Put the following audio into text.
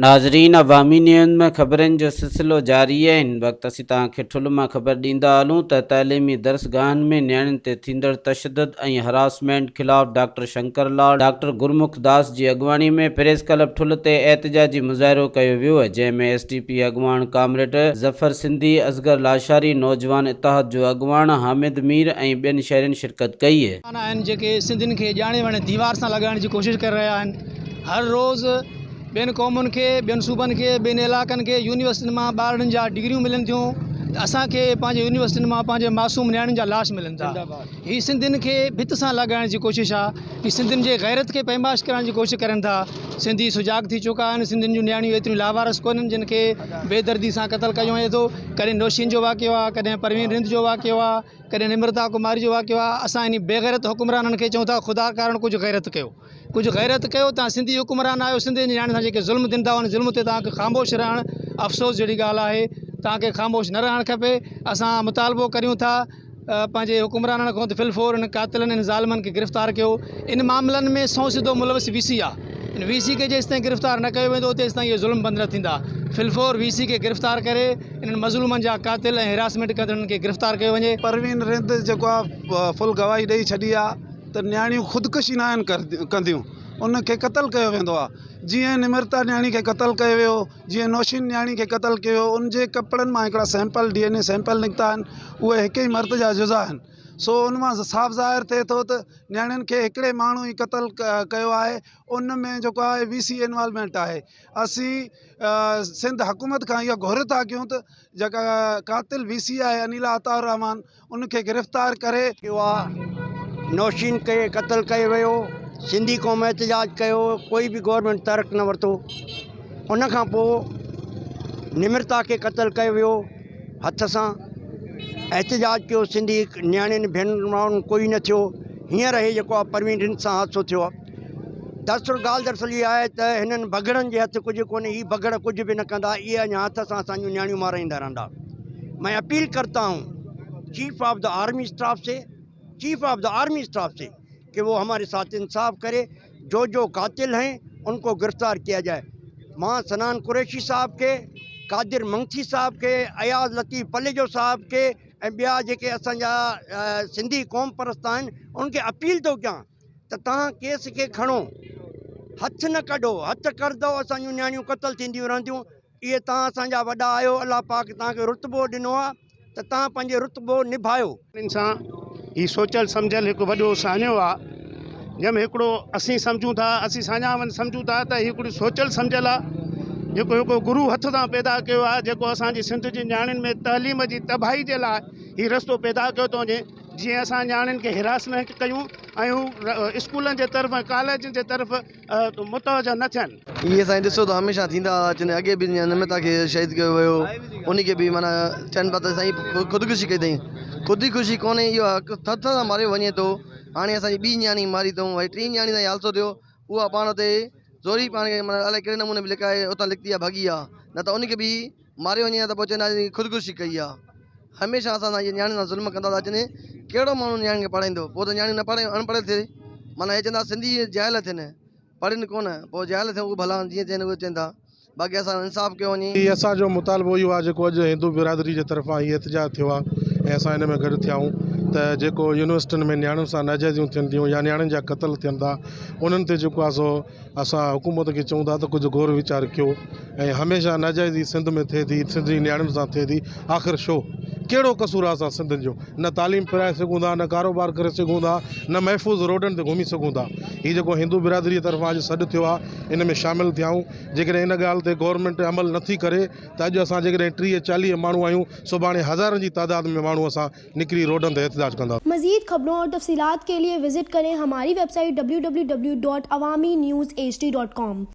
नाज़रीन, अवामी न्यूज़ में ख़बरनि जो सिलसिलो जारी है। इन वक़्तु असीं तव्हांखे ठुल मां ख़बर ॾींदा हलूं त तइलीमी दरसगाहनि में नियाणियुनि ते थींदड़ तशद्दुद ऐं हरासमेंट ख़िलाफ़ डॉक्टर शंकर लाल, डॉक्टर गुरमुख दास जी अॻुवाणी में प्रेस क्लब ठुल ते एहतिजाजी मुज़ाहिरो कयो वियो, जंहिंमें SDP अॻुवाण कामरेड ज़फ़र सिंधी, असगर लाशारी, नौजवान इतिहाद जो अॻुवाण हामिद मीर ऐं ॿियनि शहरियुनि शिरकत कई है। जेके सिंधियुनि खे ॼाणे वणे दीवार सां लॻाइण जी कोशिशि करे रहिया आहिनि। हर रोज़ु ॿियनि क़ौमुनि खे, ॿियनि सूबनि खे, ॿियनि इलाइक़नि खे यूनिवर्सिटियुनि मां ॿारनि जा डिग्रियूं मिलनि थियूं, त असांखे पंहिंजे यूनिवर्सिटियुनि मां पंहिंजे मासूम नियाणियुनि जा लाश मिलनि था। हीअ सिंधियुनि खे भित सां लॻाइण जी कोशिशि आहे कि सिंधियुनि जे गैरत खे पैमाश करण जी कोशिशि करनि था। सिंधी सुजाग थी चुका आहिनि। सिंधियुनि जूं नियाणियूं एतिरियूं लावारस कोन्हनि जिन खे बेदर्दी सां क़तल कयो वञे थो। कॾहिं नौशीन जो वाक़ियो आहे, कॾहिं परवीन रिंद जो वाक़ियो आहे, कॾहिं निमृता कुमारी जो वाक़ियो आहे। असां इन बेगैरत हुकुमराननि खे चऊं था, ख़ुदा कारण कुझु गैरत कयो, कुझु गैरत कयो। तव्हां सिंधी हुकुमरान आहियो, सिंधियुनि जी नियाणियुनि सां जेके ज़ुल्म थियनि था, उन ज़ुल्म ते तव्हांखे ख़ामोश रहणु अफ़सोस जहिड़ी ॻाल्हि आहे। तव्हांखे ख़ामोश न रहणु खपे। असां मुतालबो करियूं था पंहिंजे हुकुमराननि खां त फिलफोर इन कातिलनि, इन ज़ालिमनि खे गिरफ़्तार कयो। इन मामलनि में सौ सिधो मुलविस VC आहे। इन VC खे जेसि ताईं गिरफ़्तार न कयो वेंदो, तेसि ताईं इहे ज़ुल्म बंदि न थींदा। फिलफोर VC खे गिरफ़्तार करे इन्हनि मज़लूमनि जा कातिल ऐं हिरासमेंट कंदड़नि खे गिरफ़्तार कयो वञे। परवीन रिंद जेको आहे फुल गवाही ॾेई छॾी आहे त नियाणियूं ख़ुदकुशी न आहिनि कंदियूं, उनखे क़तल कयो वेंदो आहे। जीअं निमृता नियाणी खे क़तल कयो वियो, जीअं नौशीन नियाणी खे क़तल कयो, उनजे कपिड़नि मां हिकिड़ा सैंपल DNA सैंपल निकिता आहिनि, उहे हिक ई मर्द जा जुज़ा आहिनि। सो उन मां साफ़ ज़ाहिर थिए थो त नियाणियुनि खे हिकिड़े माण्हू ई क़तल कयो आहे। उन में जेको आहे VC इन्वॉल्वमेंट आहे। असीं सिंध हुकूमत खां इहा गुहार था कयूं त जेका कातिल VC आहे अनिला अताउर रहमान, उनखे गिरफ़्तार करे नौशीन खे क़तल कयो वियो। सिंधी क़ौम एहतिजाज कयो, कोई बि गवर्नमेंट तर्क न वरितो। उन खां पोइ निमृता खे क़तल कयो वियो, हथ सां एहतिजाज कयो सिंधी नियाणियुनि भेनरुनि, कोई न थियो। हींअर हे जेको आहे परवीन रिंद सां हादसो थियो आहे। दरअसल इहा आहे त हिननि भगड़नि जे हथ कुझु कोन्हे। ही भगड़ कुझु बि न कंदा, इहे अञा हथ सां असांजूं नियाणियूं माराईंदा रहंदा। मैं अपील करता हूँ chief of the army staff से कि वो हमारे साथ इंसाफ करे। जो कातिल हैं उनको गिरफ़्तार किया जाए। मां सनान कुरैशी साहब के, कादिर मंगथी साहब के, अयाज़ लतीफ़ पलेजो साहब के ऐं ॿिया जेके असांजा सिंधी क़ौम परस्त आहिनि, उनखे अपील थो कयां त तव्हां केस खे खणो, हथ न कढो। हथ करंदो असांजूं नियाणियूं क़तल थींदियूं रहंदियूं। इहे तव्हां असांजा वॾा आहियो, अलाह पाक तव्हांखे रुतबो ॾिनो आहे, त तव्हां पंहिंजो रुतबो निभायो। इन सां ही सोचल सम्झल हिकु वॾो साञो आहे, जंहिंमें हिकिड़ो असीं सम्झूं था, असीं साञा सम्झूं था त हिकिड़ी सोचल सम्झल आहे, जेको हिकु गुरू हथ सां पैदा कयो आहे, जेको असांजी सिंध जी नियाणियुनि में तइलीम जी तबाही जे लाइ हीउ रस्तो पैदा कयो थो वञे। जीअं असां नियाणियुनि खे हिरासमेंट कयूं ऐं हू स्कूलनि जे तरफ़, कॉलेजनि जे तरफ़ मुतवजा न थियनि। इहे असां ॾिसो त हमेशह थींदा अचनि। अॻे बि निमृता खे शहीद कयो वियो, उनखे बि माना चइनि पिया त साईं ख़ुदकुशी कई अथई। ख़ुदकुशी कोन्हे, इहो हथ सां मारियो वञे थो। हाणे असांजी ॿी नियाणी मारी अथऊं, वरी टी नियाणी सां हादसो थियो। उहा पाण ते ज़ोरी पाण खे माना अलाए कहिड़े नमूने बि लिकाए उतां निकिती आहे, भॻी आहे। न त उनखे बि मारियो वञे त पोइ चवंदा ख़ुदकुशी कई आहे। हमेशह असां इहे नियाणियुनि सां ज़ुल्म कंदा था अचनि। कहिड़ो माण्हू नियाणियुनि खे पढ़ाईंदो? पोइ त नियाणियूं न पढ़े, अनपढ़ थिए। माना हे चवंदा सिंधी जाइल थियनि, पढ़नि कोन, पोइ जाइल थियनि। उहे भला जीअं थियनि उहे चवनि था। बाक़ी असां इंसाफ़ कयो वञे। हीअ असांजो मुतालबो इहो आहे, जेको अॼु हिंदू बिरादरी जे तरफ़ां हीअ एहतिजाज थियो आहे ऐं असां हिन में गॾु थिया आहियूं त जेको यूनिवर्सिटियुनि में नियाणियुनि सां नाजाइज़ियूं थियनि थियूं या नियाणियुनि जा क़तल थियनि था, उन्हनि ते जेको आहे सो असां हुकूमत खे चऊं था त कुझु गौर वीचार कयो। ऐं हमेशह नाजाइज़ी सिंध में थिए थी, सिंधी नियाणियुनि सां थिए थी। आख़िर छो? कहिड़ो कसूर आहे असां सिंधियुनि जो? न तालीम पिराए सघूं था, न कारोबार करे सघूं था, न महफ़ूज़ रोडनि ते घुमी सघूं था। हीअ जेको हिंदू बिरादरी जे तरफ़ां अॼु सॾु थियो आहे, इन में शामिलु थिया आहियूं। जेकॾहिं इन ॻाल्हि ते गवर्नमेंट अमल नथी करे त अॼु असां जेकॾहिं 30-40 माण्हू आहियूं, सुभाणे हज़ारनि जी तादाद में माण्हू असां निकिरी रोडनि ते एहतिजाज कंदा। मज़ीद खबरों और तफसीलात के लिए विजिट करें हमारी वेबसाइट www.awamiNewsHD.com।